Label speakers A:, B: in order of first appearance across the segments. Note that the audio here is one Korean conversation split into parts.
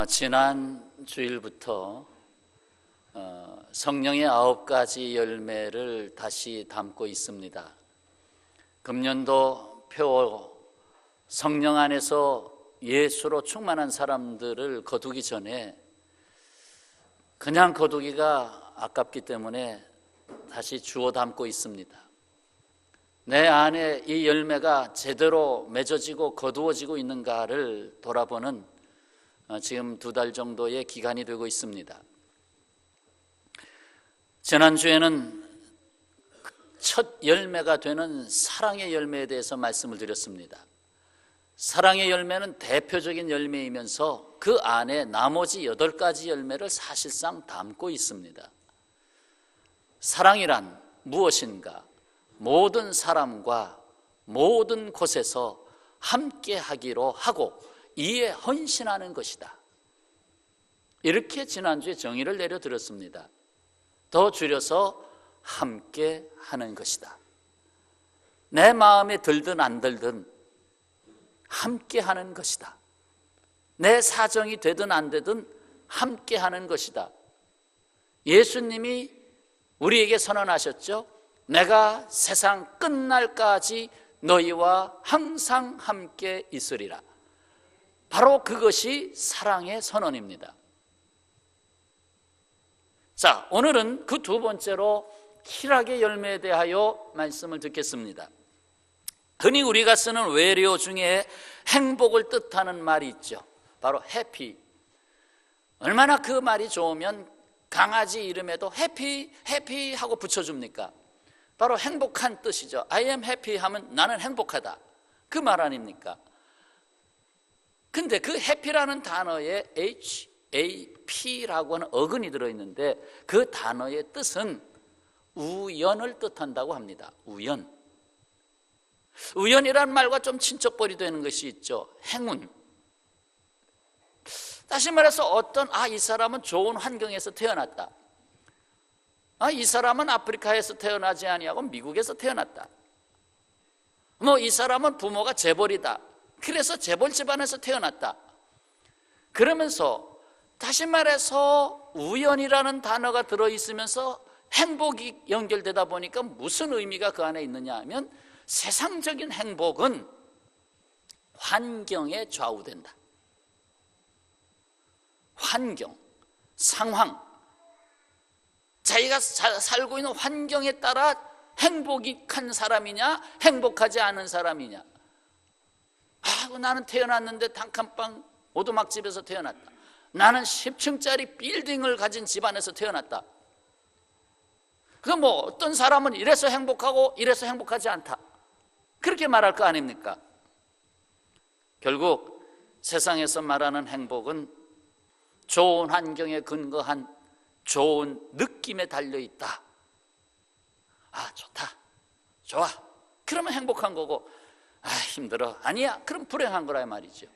A: 지난 주일부터 성령의 9가지 열매를 다시 담고 있습니다. 금년도 표 성령 안에서 예수로 충만한 사람들을 거두기 전에 그냥 거두기가 아깝기 때문에 다시 주워 담고 있습니다. 내 안에 이 열매가 제대로 맺어지고 거두어지고 있는가를 돌아보는 지금 2달 정도의 기간이 되고 있습니다. 지난주에는 첫 열매가 되는 사랑의 열매에 대해서 말씀을 드렸습니다. 사랑의 열매는 대표적인 열매이면서 그 안에 나머지 8가지 열매를 사실상 담고 있습니다. 사랑이란 무엇인가? 모든 사람과 모든 곳에서 함께 하기로 하고 이에 헌신하는 것이다. 이렇게 지난주에 정의를 내려드렸습니다. 더 줄여서 함께 하는 것이다. 내 마음에 들든 안 들든 함께 하는 것이다. 내 사정이 되든 안 되든 함께 하는 것이다. 예수님이 우리에게 선언하셨죠. 내가 세상 끝날까지 너희와 항상 함께 있으리라. 바로 그것이 사랑의 선언입니다. 자, 오늘은 그 2번째로 희락의 열매에 대하여 말씀을 듣겠습니다. 흔히 우리가 쓰는 외래어 중에 행복을 뜻하는 말이 있죠. 바로 해피. 얼마나 그 말이 좋으면 강아지 이름에도 해피, 해피 하고 붙여줍니까? 바로 행복한 뜻이죠. I am happy 하면 나는 행복하다. 그 말 아닙니까? 근데 그 해피라는 단어에 HAP라고 하는 어근이 들어있는데 그 단어의 뜻은 우연을 뜻한다고 합니다. 우연. 우연이란 말과 좀 친척벌이 되는 것이 있죠. 행운. 다시 말해서 이 사람은 좋은 환경에서 태어났다. 이 사람은 아프리카에서 태어나지 아니하고 미국에서 태어났다. 이 사람은 부모가 재벌이다. 그래서 재벌 집안에서 태어났다. 그러면서 다시 말해서 우연이라는 단어가 들어있으면서 행복이 연결되다 보니까 무슨 의미가 그 안에 있느냐 하면 세상적인 행복은 환경에 좌우된다. 환경, 상황, 자기가 살고 있는 환경에 따라 행복한 사람이냐 행복하지 않은 사람이냐. 나는 태어났는데 단칸방 오두막집에서 태어났다. 나는 10층짜리 빌딩을 가진 집안에서 태어났다. 그럼 어떤 사람은 이래서 행복하고 이래서 행복하지 않다. 그렇게 말할 거 아닙니까? 결국 세상에서 말하는 행복은 좋은 환경에 근거한 좋은 느낌에 달려있다. 좋다, 좋아, 그러면 행복한 거고, 힘들어, 아니야, 그럼 불행한 거라 말이죠.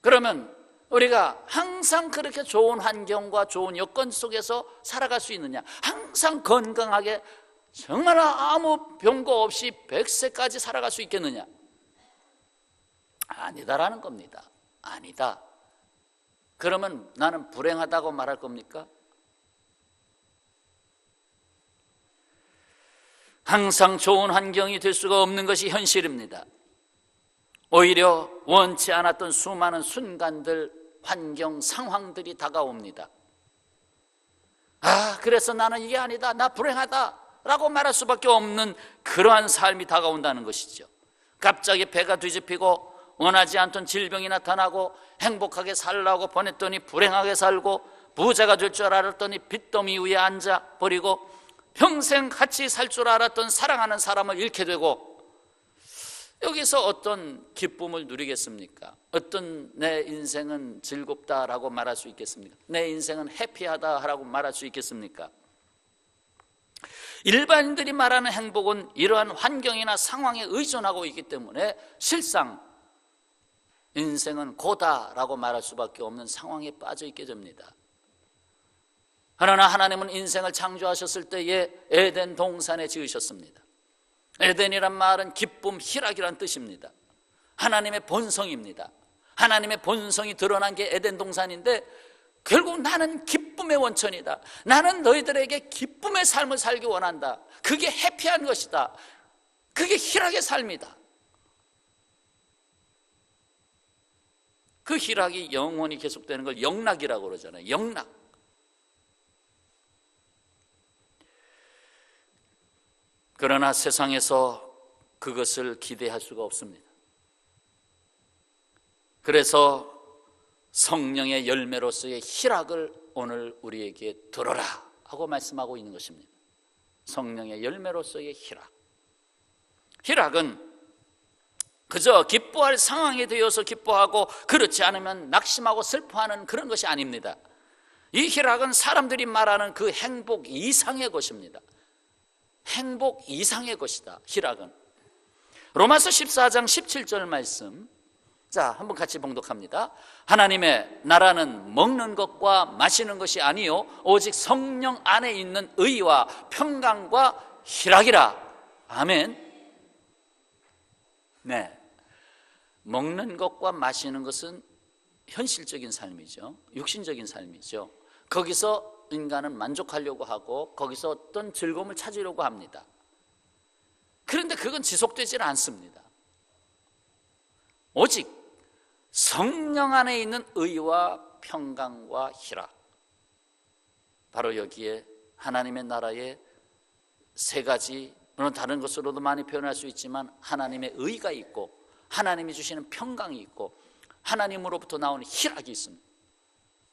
A: 그러면 우리가 항상 그렇게 좋은 환경과 좋은 여건 속에서 살아갈 수 있느냐? 항상 건강하게 정말 아무 병거 없이 100세까지 살아갈 수 있겠느냐? 아니다라는 겁니다. 아니다. 그러면 나는 불행하다고 말할 겁니까? 항상 좋은 환경이 될 수가 없는 것이 현실입니다. 오히려 원치 않았던 수많은 순간들, 환경, 상황들이 다가옵니다. 그래서 나는 이게 아니다, 나 불행하다 라고 말할 수밖에 없는 그러한 삶이 다가온다는 것이죠. 갑자기 배가 뒤집히고 원하지 않던 질병이 나타나고 행복하게 살라고 보냈더니 불행하게 살고 부자가 될 줄 알았더니 빚더미 위에 앉아버리고 평생 같이 살 줄 알았던 사랑하는 사람을 잃게 되고 여기서 어떤 기쁨을 누리겠습니까? 어떤 내 인생은 즐겁다라고 말할 수 있겠습니까? 내 인생은 해피하다라고 말할 수 있겠습니까? 일반인들이 말하는 행복은 이러한 환경이나 상황에 의존하고 있기 때문에 실상 인생은 고다라고 말할 수밖에 없는 상황에 빠져 있게 됩니다. 그러나 하나님은 인생을 창조하셨을 때에 에덴 동산에 지으셨습니다. 에덴이란 말은 기쁨, 희락이란 뜻입니다. 하나님의 본성입니다. 하나님의 본성이 드러난 게 에덴 동산인데 결국 나는 기쁨의 원천이다. 나는 너희들에게 기쁨의 삶을 살기 원한다. 그게 해피한 것이다. 그게 희락의 삶이다. 그 희락이 영원히 계속되는 걸 영락이라고 그러잖아요. 영락. 그러나 세상에서 그것을 기대할 수가 없습니다. 그래서 성령의 열매로서의 희락을 오늘 우리에게 들어라 하고 말씀하고 있는 것입니다. 성령의 열매로서의 희락. 희락은 그저 기뻐할 상황에 되어서 기뻐하고 그렇지 않으면 낙심하고 슬퍼하는 그런 것이 아닙니다. 이 희락은 사람들이 말하는 그 행복 이상의 것입니다. 행복 이상의 것이다. 희락은. 로마서 14장 17절 말씀, 자, 한번 같이 봉독합니다. 하나님의 나라는 먹는 것과 마시는 것이 아니요 오직 성령 안에 있는 의와 평강과 희락이라. 아멘. 네, 먹는 것과 마시는 것은 현실적인 삶이죠. 육신적인 삶이죠. 거기서 인간은 만족하려고 하고 거기서 어떤 즐거움을 찾으려고 합니다. 그런데 그건 지속되질 않습니다. 오직 성령 안에 있는 의와 평강과 희락, 바로 여기에 하나님의 나라의 세 가지, 물론 다른 것으로도 많이 표현할 수 있지만 하나님의 의가 있고 하나님이 주시는 평강이 있고 하나님으로부터 나오는 희락이 있습니다.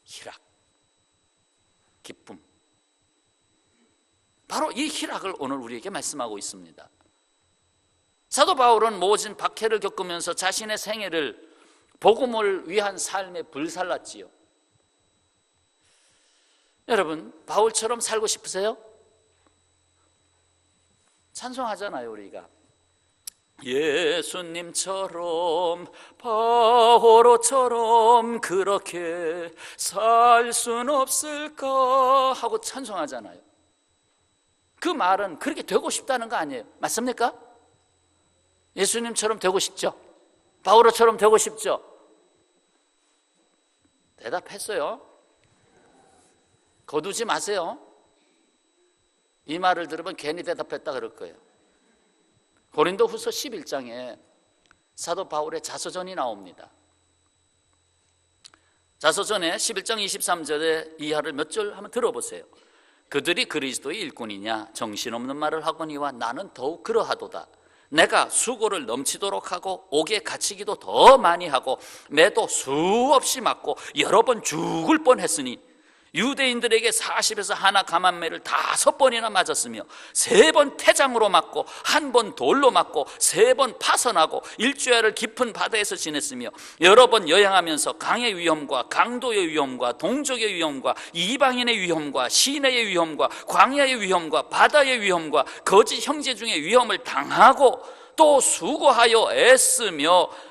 A: 희락, 기쁨. 바로 이 희락을 오늘 우리에게 말씀하고 있습니다. 사도 바울은 모진 박해를 겪으면서 자신의 생애를 복음을 위한 삶에 불살랐지요. 여러분, 바울처럼 살고 싶으세요? 찬송하잖아요, 우리가. 예수님처럼 바오로처럼 그렇게 살 순 없을까 하고 찬송하잖아요. 그 말은 그렇게 되고 싶다는 거 아니에요. 맞습니까? 예수님처럼 되고 싶죠? 바오로처럼 되고 싶죠? 대답했어요. 거두지 마세요. 이 말을 들으면 괜히 대답했다 그럴 거예요. 고린도후서 11장에 사도 바울의 자서전이 나옵니다. 자서전에 11장 23절의 이하를 몇 절 한번 들어보세요. 그들이 그리스도의 일꾼이냐 정신없는 말을 하거니와 나는 더욱 그러하도다. 내가 수고를 넘치도록 하고 옥에 갇히기도 더 많이 하고 매도 수없이 맞고 여러 번 죽을 뻔했으니 유대인들에게 40에서 하나 감한매를 5번이나 맞았으며 3번 태장으로 맞고 1번 돌로 맞고 3번 파선하고 일주일을 깊은 바다에서 지냈으며 여러 번 여행하면서 강의 위험과 강도의 위험과 동족의 위험과 이방인의 위험과 시내의 위험과 광야의 위험과 바다의 위험과 거짓 형제 중의 위험을 당하고 또 수고하여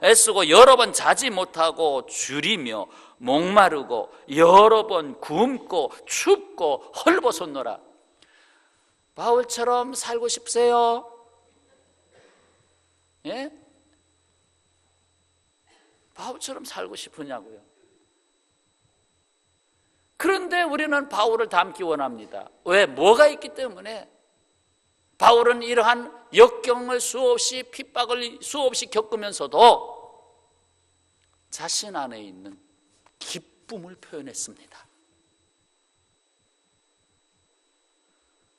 A: 애쓰고 여러 번 자지 못하고 줄이며 목마르고 여러 번 굶고 춥고 헐벗었노라. 바울처럼 살고 싶으세요? 예? 바울처럼 살고 싶으냐고요? 그런데 우리는 바울을 닮기 원합니다. 왜? 뭐가 있기 때문에. 바울은 이러한 역경을 수없이 핍박을 수없이 겪으면서도 자신 안에 있는 기쁨을 표현했습니다.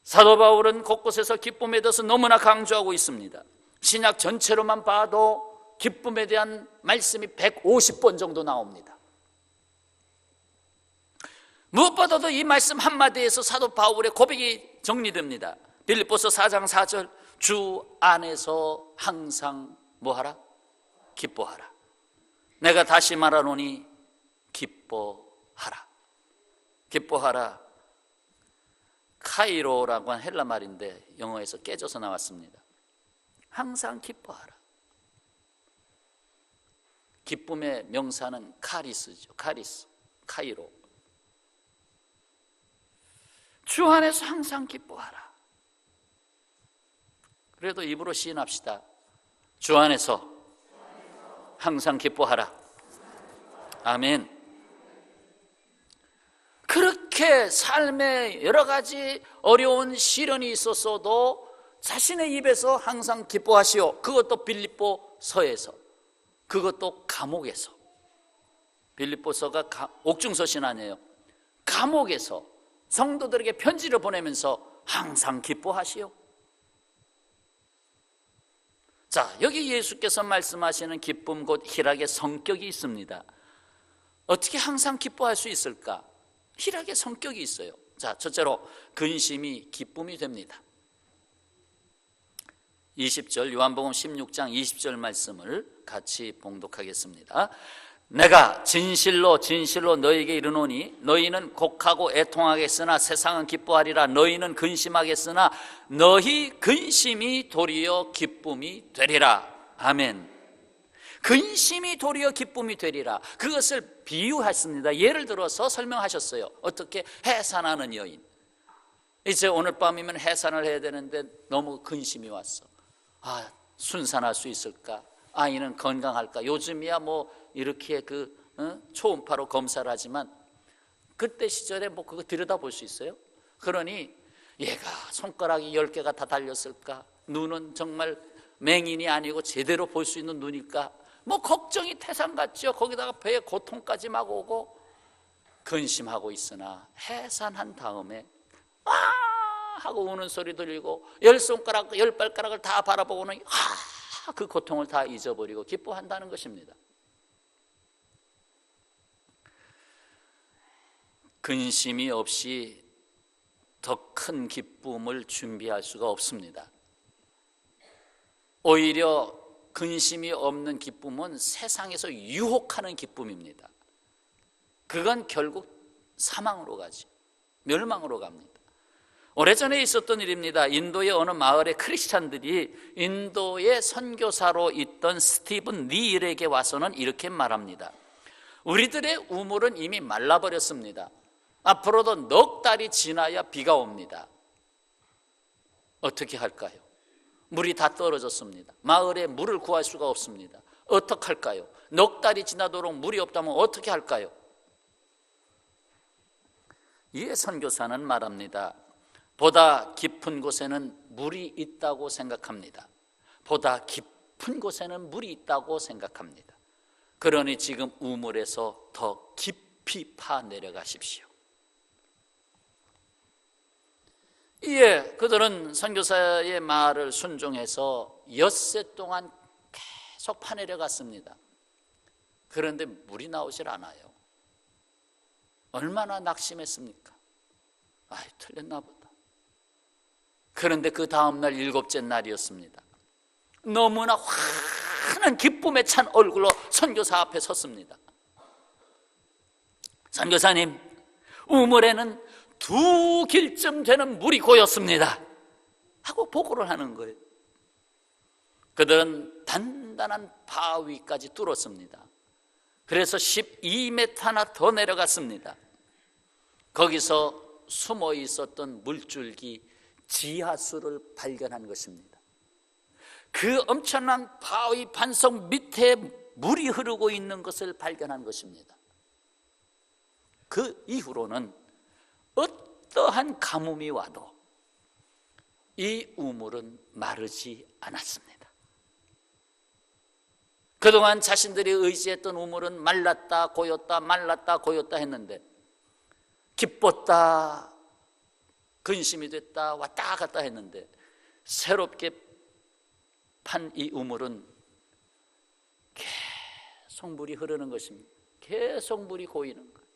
A: 사도 바울은 곳곳에서 기쁨에 대해서 너무나 강조하고 있습니다. 신약 전체로만 봐도 기쁨에 대한 말씀이 150번 정도 나옵니다. 무엇보다도 이 말씀 한마디에서 사도 바울의 고백이 정리됩니다. 빌립보서 4장 4절, 주 안에서 항상 뭐하라? 기뻐하라. 내가 다시 말하노니 기뻐하라. 기뻐하라. 카이로라고 한 헬라 말인데 영어에서 깨져서 나왔습니다. 항상 기뻐하라. 기쁨의 명사는 카리스죠. 카리스, 카이로. 주 안에서 항상 기뻐하라. 그래도 입으로 시인합시다. 주 안에서 항상 기뻐하라. 아멘. 그렇게 삶에 여러 가지 어려운 시련이 있었어도 자신의 입에서 항상 기뻐하시오. 그것도 빌립보서에서, 그것도 감옥에서. 빌립보서가 옥중서신 아니에요. 감옥에서 성도들에게 편지를 보내면서 항상 기뻐하시오. 자, 여기 예수께서 말씀하시는 기쁨 곧 희락의 성격이 있습니다. 어떻게 항상 기뻐할 수 있을까? 희락의 성격이 있어요. 자, 첫째로 근심이 기쁨이 됩니다. 20절 요한복음 16장 20절 말씀을 같이 봉독하겠습니다. 내가 진실로 진실로 너희에게 이르노니 너희는 곡하고 애통하겠으나 세상은 기뻐하리라. 너희는 근심하겠으나 너희 근심이 도리어 기쁨이 되리라. 아멘. 근심이 도리어 기쁨이 되리라. 그것을 비유했습니다. 예를 들어서 설명하셨어요. 어떻게? 해산하는 여인. 이제 오늘 밤이면 해산을 해야 되는데 너무 근심이 왔어. 아, 순산할 수 있을까? 아이는 건강할까? 요즘이야 뭐 이렇게 초음파로 검사를 하지만 그때 시절에 뭐 그거 들여다볼 수 있어요? 그러니 얘가 손가락이 10개가 다 달렸을까? 눈은 정말 맹인이 아니고 제대로 볼 수 있는 눈일까? 뭐 걱정이 태산 같죠. 거기다가 배에 고통까지 막 오고 근심하고 있으나 해산한 다음에 와 하고 우는 소리 들리고 10손가락 10발가락을 다 바라보고는 그 고통을 다 잊어버리고 기뻐한다는 것입니다. 근심이 없이 더 큰 기쁨을 준비할 수가 없습니다. 오히려 근심이 없는 기쁨은 세상에서 유혹하는 기쁨입니다. 그건 결국 사망으로 가지, 멸망으로 갑니다. 오래전에 있었던 일입니다. 인도의 어느 마을의 크리스찬들이 인도의 선교사로 있던 스티븐 니일에게 와서는 이렇게 말합니다. 우리들의 우물은 이미 말라버렸습니다. 앞으로도 넉 달이 지나야 비가 옵니다. 어떻게 할까요? 물이 다 떨어졌습니다. 마을에 물을 구할 수가 없습니다. 어떻게 할까요? 넉 달이 지나도록 물이 없다면 어떻게 할까요? 이에 선교사는 말합니다. 보다 깊은 곳에는 물이 있다고 생각합니다. 보다 깊은 곳에는 물이 있다고 생각합니다. 그러니 지금 우물에서 더 깊이 파 내려가십시오. 이에 그들은 선교사의 말을 순종해서 엿새 동안 계속 파내려갔습니다. 그런데 물이 나오질 않아요. 얼마나 낙심했습니까? 틀렸나 보다. 그런데 그 다음날 7째 날이었습니다. 너무나 환한 기쁨에 찬 얼굴로 선교사 앞에 섰습니다. 선교사님, 우물에는 2길쯤 되는 물이 고였습니다 하고 보고를 하는 거예요. 그들은 단단한 바위까지 뚫었습니다. 그래서 12m나 더 내려갔습니다. 거기서 숨어 있었던 물줄기 지하수를 발견한 것입니다. 그 엄청난 바위 반석 밑에 물이 흐르고 있는 것을 발견한 것입니다. 그 이후로는 어떠한 가뭄이 와도 이 우물은 마르지 않았습니다. 그동안 자신들이 의지했던 우물은 말랐다 고였다 말랐다 고였다 했는데 기뻤다 근심이 됐다 왔다 갔다 했는데 새롭게 판 이 우물은 계속 물이 흐르는 것입니다. 계속 물이 고이는 거예요.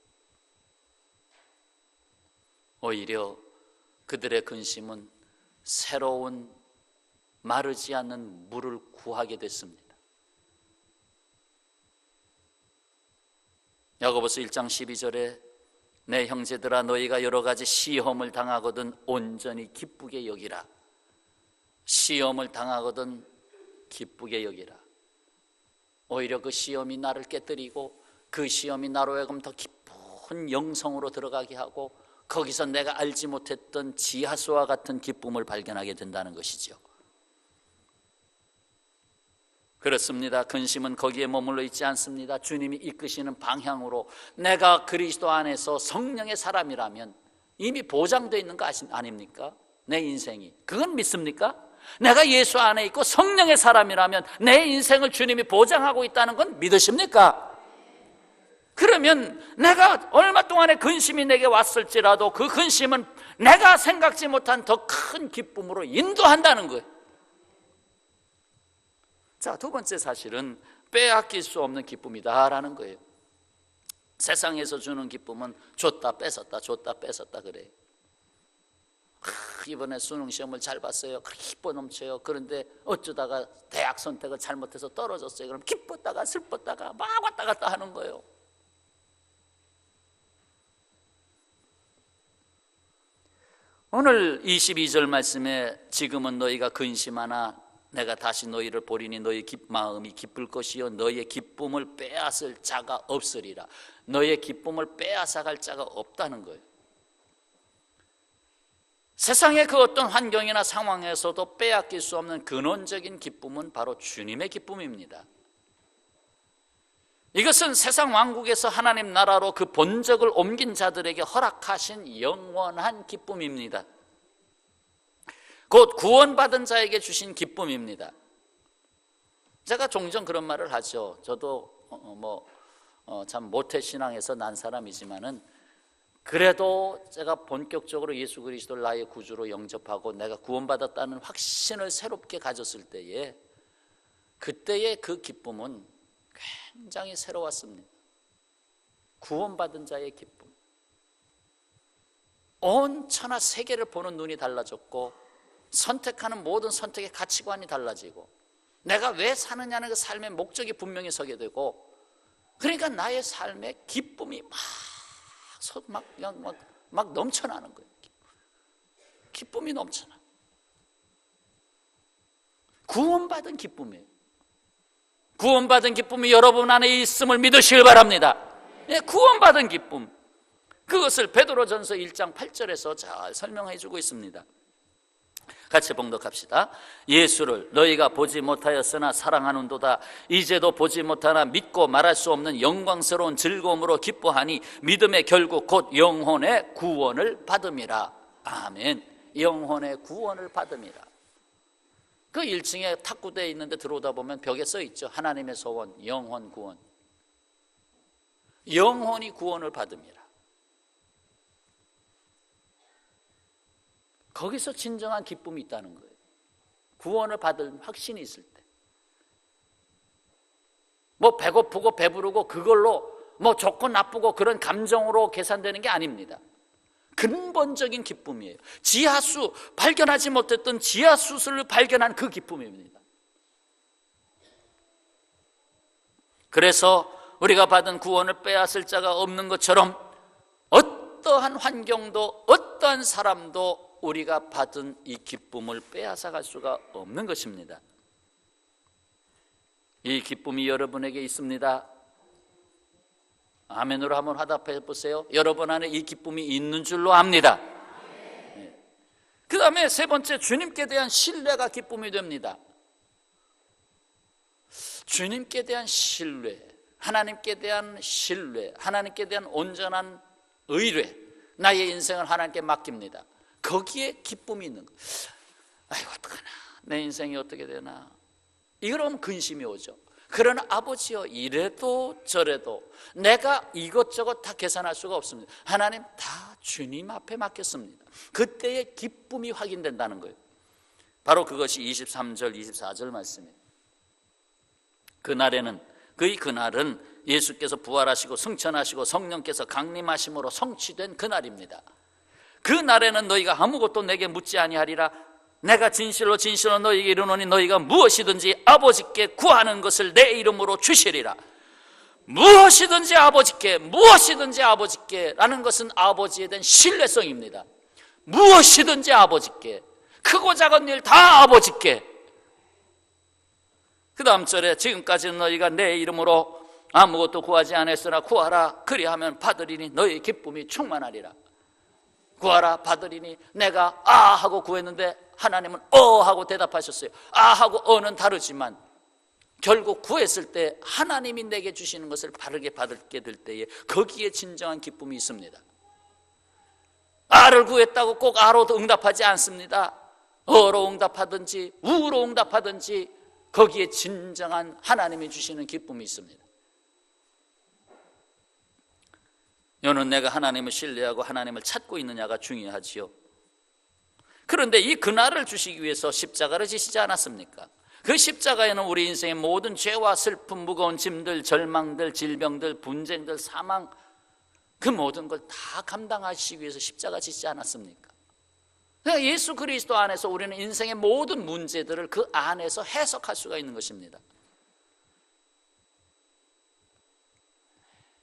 A: 오히려 그들의 근심은 새로운 마르지 않는 물을 구하게 됐습니다. 야고보서 1장 12절에 내 형제들아 너희가 여러 가지 시험을 당하거든 온전히 기쁘게 여기라. 시험을 당하거든 기쁘게 여기라. 오히려 그 시험이 나를 깨뜨리고 그 시험이 나로 하여금 더 깊은 영성으로 들어가게 하고 거기서 내가 알지 못했던 지하수와 같은 기쁨을 발견하게 된다는 것이죠. 그렇습니다. 근심은 거기에 머물러 있지 않습니다. 주님이 이끄시는 방향으로 내가 그리스도 안에서 성령의 사람이라면 이미 보장되어 있는 거 아닙니까? 내 인생이. 그건 믿습니까? 내가 예수 안에 있고 성령의 사람이라면 내 인생을 주님이 보장하고 있다는 건 믿으십니까? 그러면 내가 얼마 동안의 근심이 내게 왔을지라도 그 근심은 내가 생각지 못한 더 큰 기쁨으로 인도한다는 거예요. 자, 두 번째 사실은 빼앗길 수 없는 기쁨이다라는 거예요. 세상에서 주는 기쁨은 줬다 뺏었다 줬다 뺏었다 그래요. 이번에 수능시험을 잘 봤어요. 기뻐 넘쳐요. 그런데 어쩌다가 대학 선택을 잘못해서 떨어졌어요. 그럼 기뻤다가 슬펐다가 막 왔다 갔다 하는 거예요. 오늘 22절 말씀에 지금은 너희가 근심하나 내가 다시 너희를 보리니 너희 마음이 기쁠 것이요 너희의 기쁨을 빼앗을 자가 없으리라. 너희의 기쁨을 빼앗아갈 자가 없다는 거예요. 세상의 그 어떤 환경이나 상황에서도 빼앗길 수 없는 근원적인 기쁨은 바로 주님의 기쁨입니다. 이것은 세상 왕국에서 하나님 나라로 그 본적을 옮긴 자들에게 허락하신 영원한 기쁨입니다. 곧 구원받은 자에게 주신 기쁨입니다. 제가 종종 그런 말을 하죠. 저도 참 모태신앙에서 난 사람이지만은 그래도 제가 본격적으로 예수 그리스도를 나의 구주로 영접하고 내가 구원받았다는 확신을 새롭게 가졌을 때에 그때의 그 기쁨은 굉장히 새로웠습니다. 구원받은 자의 기쁨. 온 천하 세계를 보는 눈이 달라졌고 선택하는 모든 선택의 가치관이 달라지고 내가 왜 사느냐는 그 삶의 목적이 분명히 서게 되고 그러니까 나의 삶에 기쁨이 막 넘쳐나는 거예요. 기쁨이 넘쳐나. 구원받은 기쁨이에요. 구원받은 기쁨이 여러분 안에 있음을 믿으시길 바랍니다. 예, 구원받은 기쁨. 그것을 베드로전서 1장 8절에서 잘 설명해 주고 있습니다. 같이 봉독합시다. 예수를 너희가 보지 못하였으나 사랑하는도다. 이제도 보지 못하나 믿고 말할 수 없는 영광스러운 즐거움으로 기뻐하니 믿음의 결국 곧 영혼의 구원을 받음이라. 아멘. 영혼의 구원을 받음이라. 그 1층에 탁구대에 있는데 들어오다 보면 벽에 써 있죠. 하나님의 소원, 영혼 구원. 영혼이 구원을 받음이라. 거기서 진정한 기쁨이 있다는 거예요. 구원을 받을 확신이 있을 때. 배고프고 배부르고 그걸로 좋고 나쁘고 그런 감정으로 계산되는 게 아닙니다. 근본적인 기쁨이에요. 지하수, 발견하지 못했던 지하수를 발견한 그 기쁨입니다. 그래서 우리가 받은 구원을 빼앗을 자가 없는 것처럼 어떠한 환경도 어떠한 사람도 우리가 받은 이 기쁨을 빼앗아갈 수가 없는 것입니다. 이 기쁨이 여러분에게 있습니다. 아멘으로 한번 화답해 보세요. 여러분 안에 이 기쁨이 있는 줄로 압니다. 네. 그 다음에 세 번째, 주님께 대한 신뢰가 기쁨이 됩니다. 주님께 대한 신뢰, 하나님께 대한 신뢰, 하나님께 대한 온전한 의뢰, 나의 인생을 하나님께 맡깁니다. 거기에 기쁨이 있는 거예요. 아이고 어떡하나, 내 인생이 어떻게 되나, 이러면 근심이 오죠. 그러나 아버지여, 이래도 저래도 내가 이것저것 다 계산할 수가 없습니다. 하나님 다 주님 앞에 맡겼습니다. 그때의 기쁨이 확인된다는 거예요. 바로 그것이 23절 24절 말씀이에요. 그날은 예수께서 부활하시고 승천하시고 성령께서 강림하심으로 성취된 그날입니다. 그날에는 너희가 아무것도 내게 묻지 아니하리라. 내가 진실로 진실로 너희에게 이르노니 너희가 무엇이든지 아버지께 구하는 것을 내 이름으로 주시리라. 무엇이든지 아버지께, 무엇이든지 아버지께 라는 것은 아버지에 대한 신뢰성입니다. 무엇이든지 아버지께, 크고 작은 일 다 아버지께. 그 다음 절에 지금까지는 너희가 내 이름으로 아무것도 구하지 않았으나 구하라 그리하면 받으리니 너희 기쁨이 충만하리라. 구하라 받으리니, 내가 아 하고 구했는데 하나님은 어 하고 대답하셨어요. 아 하고 어는 다르지만 결국 구했을 때 하나님이 내게 주시는 것을 바르게 받게 될 때에 거기에 진정한 기쁨이 있습니다. 아를 구했다고 꼭 아로 응답하지 않습니다. 어로 응답하든지 우로 응답하든지 거기에 진정한 하나님이 주시는 기쁨이 있습니다. 여는 내가 하나님을 신뢰하고 하나님을 찾고 있느냐가 중요하지요. 그런데 이 그날을 주시기 위해서 십자가를 지시지 않았습니까? 그 십자가에는 우리 인생의 모든 죄와 슬픔, 무거운 짐들, 절망들, 질병들, 분쟁들, 사망, 그 모든 걸 다 감당하시기 위해서 십자가 지시지 않았습니까? 그러니까 예수 그리스도 안에서 우리는 인생의 모든 문제들을 그 안에서 해석할 수가 있는 것입니다.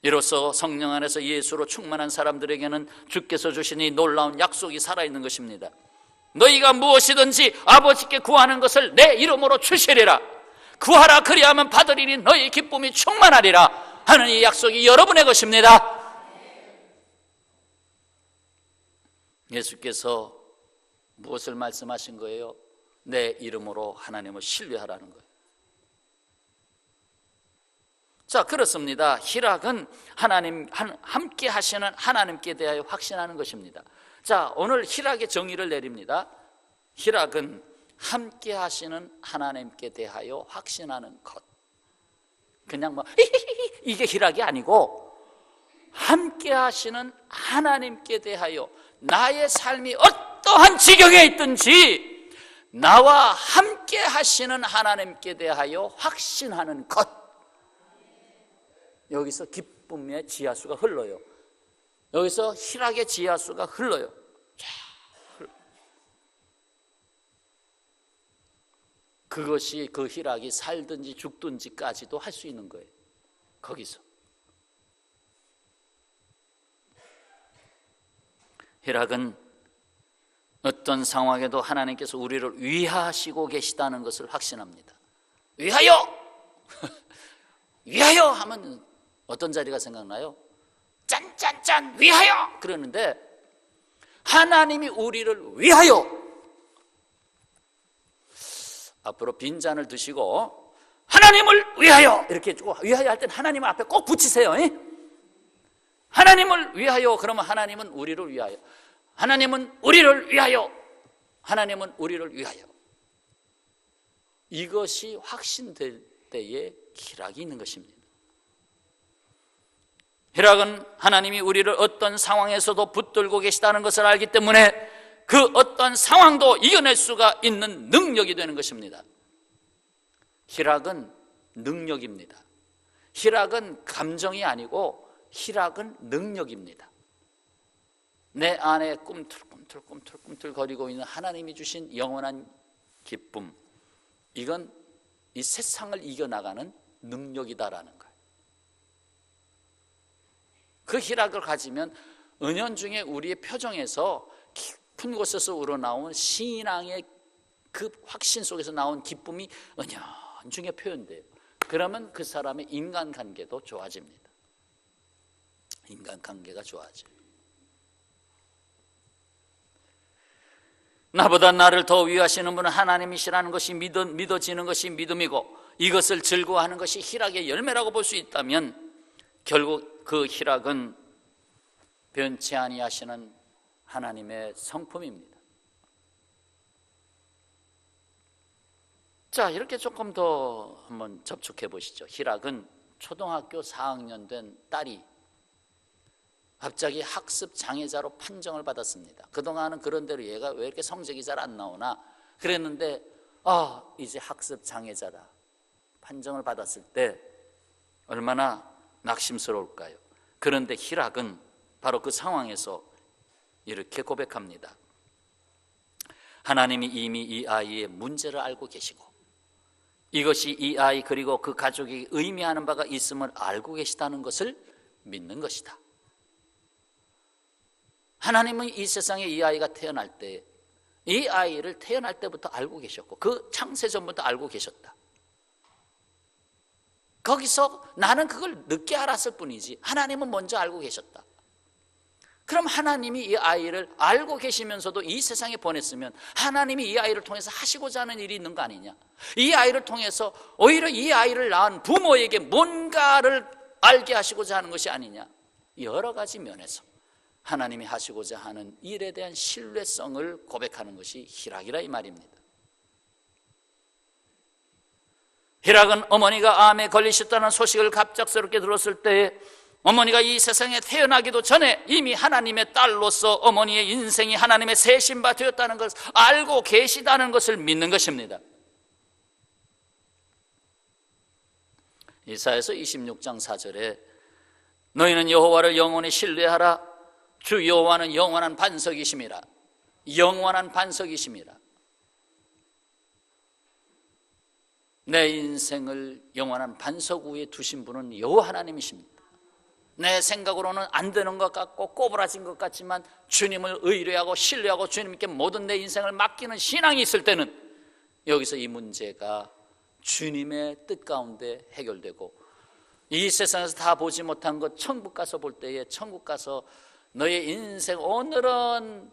A: 이로써 성령 안에서 예수로 충만한 사람들에게는 주께서 주신 이 놀라운 약속이 살아있는 것입니다. 너희가 무엇이든지 아버지께 구하는 것을 내 이름으로 주시리라. 구하라 그리하면 받으리니 너희 기쁨이 충만하리라 하는 이 약속이 여러분의 것입니다. 예수께서 무엇을 말씀하신 거예요? 내 이름으로 하나님을 신뢰하라는 거예요. 자, 그렇습니다. 희락은 함께 하시는 하나님께 대하여 확신하는 것입니다. 자, 오늘 희락의 정의를 내립니다. 희락은 함께 하시는 하나님께 대하여 확신하는 것. 그냥 뭐 이게 희락이 아니고 함께 하시는 하나님께 대하여 나의 삶이 어떠한 지경에 있든지 나와 함께 하시는 하나님께 대하여 확신하는 것. 여기서 기쁨의 지하수가 흘러요. 여기서 희락의 지하수가 흘러요. 그것이 그 희락이 살든지 죽든지까지도 할 수 있는 거예요. 거기서 희락은 어떤 상황에도 하나님께서 우리를 위하시고 계시다는 것을 확신합니다. 위하여! 위하여 하면 어떤 자리가 생각나요? 짠짠짠 위하여! 그러는데 하나님이 우리를 위하여, 앞으로 빈잔을 드시고 하나님을 위하여 이렇게 해주고, 위하여 할 땐 하나님 앞에 꼭 붙이세요. 하나님을 위하여. 그러면 하나님은 우리를 위하여, 하나님은 우리를 위하여, 하나님은 우리를 위하여. 이것이 확신될 때에 희락이 있는 것입니다. 희락은 하나님이 우리를 어떤 상황에서도 붙들고 계시다는 것을 알기 때문에 그 어떤 상황도 이겨낼 수가 있는 능력이 되는 것입니다. 희락은 능력입니다. 희락은 감정이 아니고 희락은 능력입니다. 내 안에 꿈틀꿈틀 거리고 있는 하나님이 주신 영원한 기쁨, 이건 이 세상을 이겨나가는 능력이다라는 거예요. 그 희락을 가지면 은연중에 우리의 표정에서 깊은 곳에서 우러나온 신앙의 그 확신 속에서 나온 기쁨이 은연중에 표현돼요. 그러면 그 사람의 인간관계도 좋아집니다. 인간관계가 좋아져요. 나보다 나를 더 위하시는 분은 하나님이시라는 것이 믿어지는 것이 믿음이고, 이것을 즐거워하는 것이 희락의 열매라고 볼 수 있다면 결국 그 희락은 변치 아니하시는 하나님의 성품입니다. 자, 이렇게 조금 더 한번 접촉해 보시죠. 희락은 초등학교 4학년 된 딸이 갑자기 학습 장애자로 판정을 받았습니다. 그동안은 그런 대로 얘가 왜 이렇게 성적이 잘 안 나오나 그랬는데, 이제 학습 장애자라 판정을 받았을 때 얼마나 낙심스러울까요? 그런데 희락은 바로 그 상황에서 이렇게 고백합니다. 하나님이 이미 이 아이의 문제를 알고 계시고, 이것이 이 아이 그리고 그 가족이 의미하는 바가 있음을 알고 계시다는 것을 믿는 것이다. 하나님은 이 세상에 이 아이가 태어날 때, 이 아이를 태어날 때부터 알고 계셨고, 그 창세전부터 알고 계셨다. 거기서 나는 그걸 늦게 알았을 뿐이지 하나님은 먼저 알고 계셨다. 그럼 하나님이 이 아이를 알고 계시면서도 이 세상에 보냈으면 하나님이 이 아이를 통해서 하시고자 하는 일이 있는 거 아니냐? 이 아이를 통해서 오히려 이 아이를 낳은 부모에게 뭔가를 알게 하시고자 하는 것이 아니냐? 여러 가지 면에서 하나님이 하시고자 하는 일에 대한 신뢰성을 고백하는 것이 희락이라 이 말입니다. 희락은 어머니가 암에 걸리셨다는 소식을 갑작스럽게 들었을 때에 어머니가 이 세상에 태어나기도 전에 이미 하나님의 딸로서 어머니의 인생이 하나님의 새 신바 되었다는 것을 알고 계시다는 것을 믿는 것입니다. 이사야서 26장 4절에 너희는 여호와를 영원히 신뢰하라. 주 여호와는 영원한 반석이심이라. 영원한 반석이심이라. 내 인생을 영원한 반석 위에 두신 분은 여호와 하나님이십니다. 내 생각으로는 안 되는 것 같고 꼬부라진 것 같지만 주님을 의뢰하고 신뢰하고 주님께 모든 내 인생을 맡기는 신앙이 있을 때는 여기서 이 문제가 주님의 뜻 가운데 해결되고 이 세상에서 다 보지 못한 것 천국 가서 볼 때에 천국 가서 너의 인생 오늘은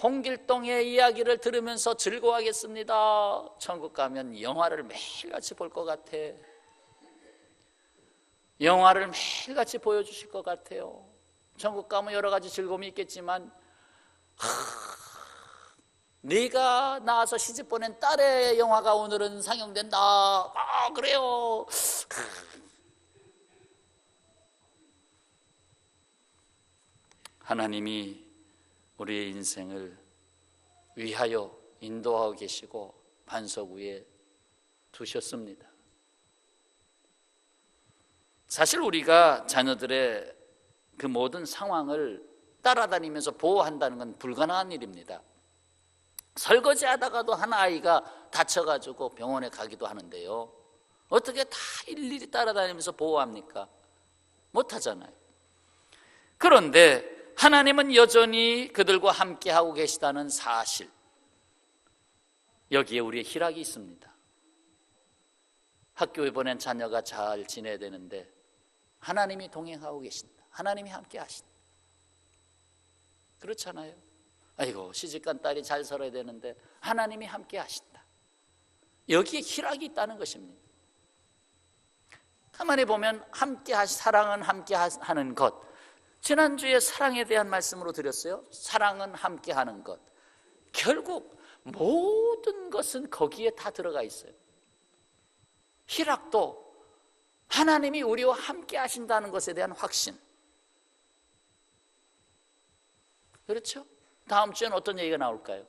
A: 홍길동의 이야기를 들으면서 즐거워하겠습니다. 천국 가면 영화를 매일같이 볼 것 같아. 영화를 매일같이 보여주실 것 같아요. 천국 가면 여러 가지 즐거움이 있겠지만 네가 낳아서 시집 보낸 딸의 영화가 오늘은 상영된다. 그래요. 하나님이 우리의 인생을 위하여 인도하고 계시고 반석 위에 두셨습니다. 사실 우리가 자녀들의 그 모든 상황을 따라다니면서 보호한다는 건 불가능한 일입니다. 설거지하다가도 한 아이가 다쳐가지고 병원에 가기도 하는데요, 어떻게 다 일일이 따라다니면서 보호합니까? 못하잖아요. 그런데 하나님은 여전히 그들과 함께하고 계시다는 사실, 여기에 우리의 희락이 있습니다. 학교에 보낸 자녀가 잘 지내야 되는데 하나님이 동행하고 계신다. 하나님이 함께 하신다. 그렇잖아요. 아이고 시집간 딸이 잘 살아야 되는데 하나님이 함께 하신다. 여기에 희락이 있다는 것입니다. 가만히 보면 사랑은 함께 하는 것, 지난주에 사랑에 대한 말씀으로 드렸어요. 사랑은 함께 하는 것. 결국 모든 것은 거기에 다 들어가 있어요. 희락도 하나님이 우리와 함께 하신다는 것에 대한 확신. 그렇죠? 다음 주엔 어떤 얘기가 나올까요?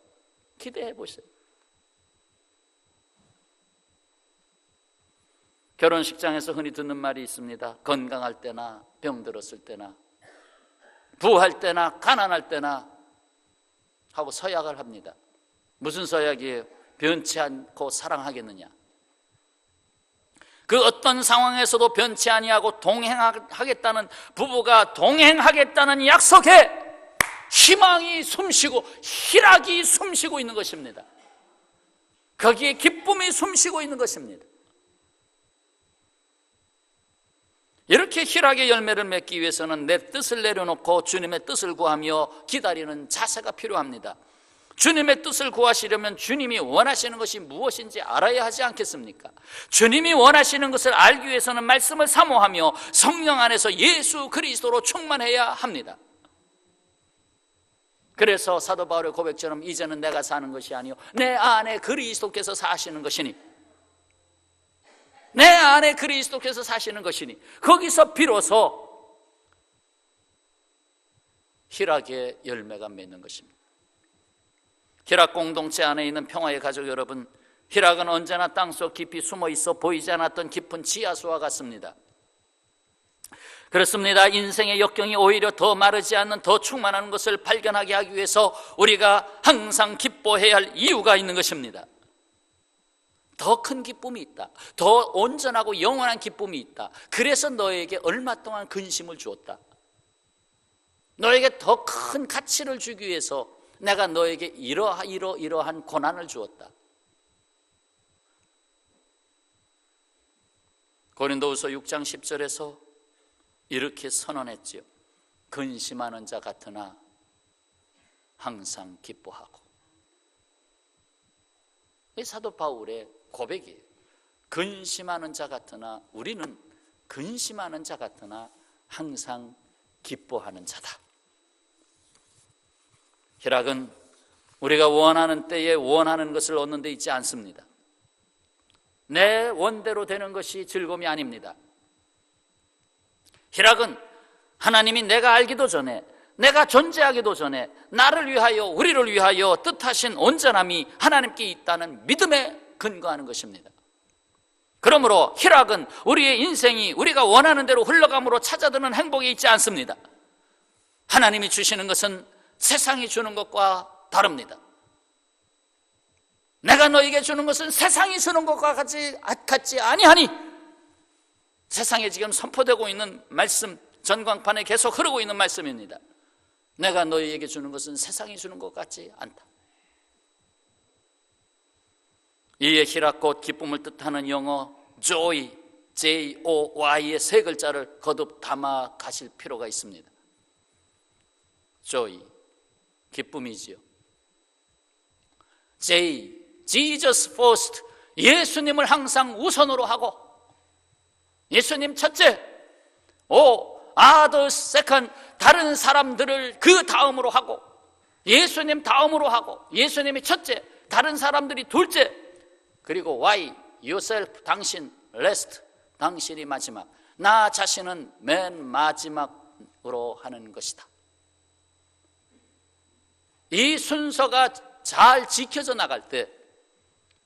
A: 기대해 보세요. 결혼식장에서 흔히 듣는 말이 있습니다. 건강할 때나 병들었을 때나 부할 때나 가난할 때나 하고 서약을 합니다. 무슨 서약이에요? 변치 않고 사랑하겠느냐. 그 어떤 상황에서도 변치 아니하고 동행하겠다는, 부부가 동행하겠다는 약속에 희망이 숨쉬고 희락이 숨쉬고 있는 것입니다. 거기에 기쁨이 숨쉬고 있는 것입니다. 이렇게 희락의 열매를 맺기 위해서는 내 뜻을 내려놓고 주님의 뜻을 구하며 기다리는 자세가 필요합니다. 주님의 뜻을 구하시려면 주님이 원하시는 것이 무엇인지 알아야 하지 않겠습니까? 주님이 원하시는 것을 알기 위해서는 말씀을 사모하며 성령 안에서 예수 그리스도로 충만해야 합니다. 그래서 사도 바울의 고백처럼 이제는 내가 사는 것이 아니요 내 안에 그리스도께서 사시는 것이니, 내 안에 그리스도께서 사시는 것이니, 거기서 비로소 희락의 열매가 맺는 것입니다. 희락 공동체 안에 있는 평화의 가족 여러분, 희락은 언제나 땅속 깊이 숨어 있어 보이지 않았던 깊은 지하수와 같습니다. 그렇습니다. 인생의 역경이 오히려 더 마르지 않는 더 충만한 것을 발견하게 하기 위해서 우리가 항상 기뻐해야 할 이유가 있는 것입니다. 더 큰 기쁨이 있다. 더 온전하고 영원한 기쁨이 있다. 그래서 너에게 얼마 동안 근심을 주었다. 너에게 더 큰 가치를 주기 위해서 내가 너에게 이러한 고난을 주었다. 고린도후서 6장 10절에서 이렇게 선언했지요. 근심하는 자 같으나 항상 기뻐하고. 이 사도 바울의 고백이에요. 근심하는 자 같으나, 우리는 근심하는 자 같으나 항상 기뻐하는 자다. 희락은 우리가 원하는 때에 원하는 것을 얻는 데 있지 않습니다. 내 원대로 되는 것이 즐거움이 아닙니다. 희락은 하나님이 내가 알기도 전에, 내가 존재하기도 전에 나를 위하여, 우리를 위하여 뜻하신 온전함이 하나님께 있다는 믿음에 근거하는 것입니다. 그러므로 희락은 우리의 인생이 우리가 원하는 대로 흘러감으로 찾아드는 행복이 있지 않습니다. 하나님이 주시는 것은 세상이 주는 것과 다릅니다. 내가 너에게 주는 것은 세상이 주는 것과 같지 아니하니, 세상에 지금 선포되고 있는 말씀, 전광판에 계속 흐르고 있는 말씀입니다. 내가 너희에게 주는 것은 세상이 주는 것 같지 않다. 이에 희락 곧 기쁨을 뜻하는 영어 joy, J-O-Y의 세 글자를 거듭 담아 가실 필요가 있습니다. joy, 기쁨이지요. J, Jesus first, 예수님을 항상 우선으로 하고, 예수님 첫째. O, others second, 다른 사람들을 그 다음으로 하고, 예수님 다음으로 하고, 예수님이 첫째, 다른 사람들이 둘째. 그리고 Y, yourself, 당신, last, 당신이 마지막, 나 자신은 맨 마지막으로 하는 것이다. 이 순서가 잘 지켜져 나갈 때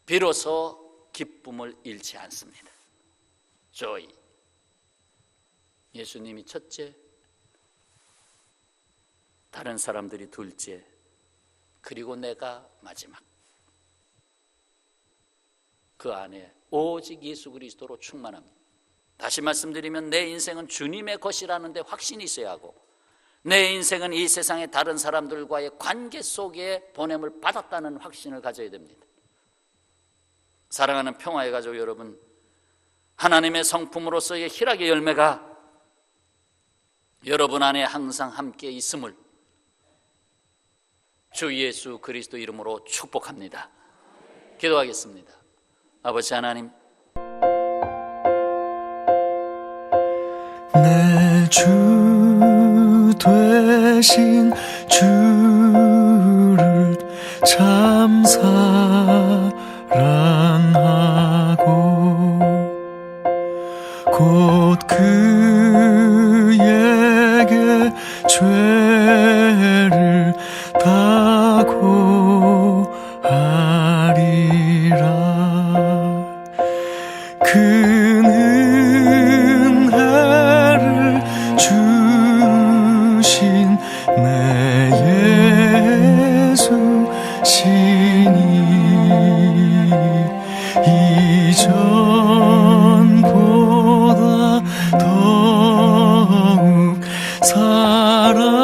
A: 비로소 기쁨을 잃지 않습니다. joy, 예수님이 첫째, 다른 사람들이 둘째, 그리고 내가 마지막. 그 안에 오직 예수 그리스도로 충만합니다. 다시 말씀드리면 내 인생은 주님의 것이라는 데 확신이 있어야 하고, 내 인생은 이 세상의 다른 사람들과의 관계 속에 보냄을 받았다는 확신을 가져야 됩니다. 사랑하는 평화의 가족 여러분, 하나님의 성품으로서의 희락의 열매가 여러분 안에 항상 함께 있음을 주 예수 그리스도 이름으로 축복합니다. 기도하겠습니다. 아버지 하나님,
B: 내 주 되신 주를 참 사랑하고 곧 그에게 죄를 다 고하리라. 그는 은혜를 주신 내 예수 시니 이전보다 더욱 사랑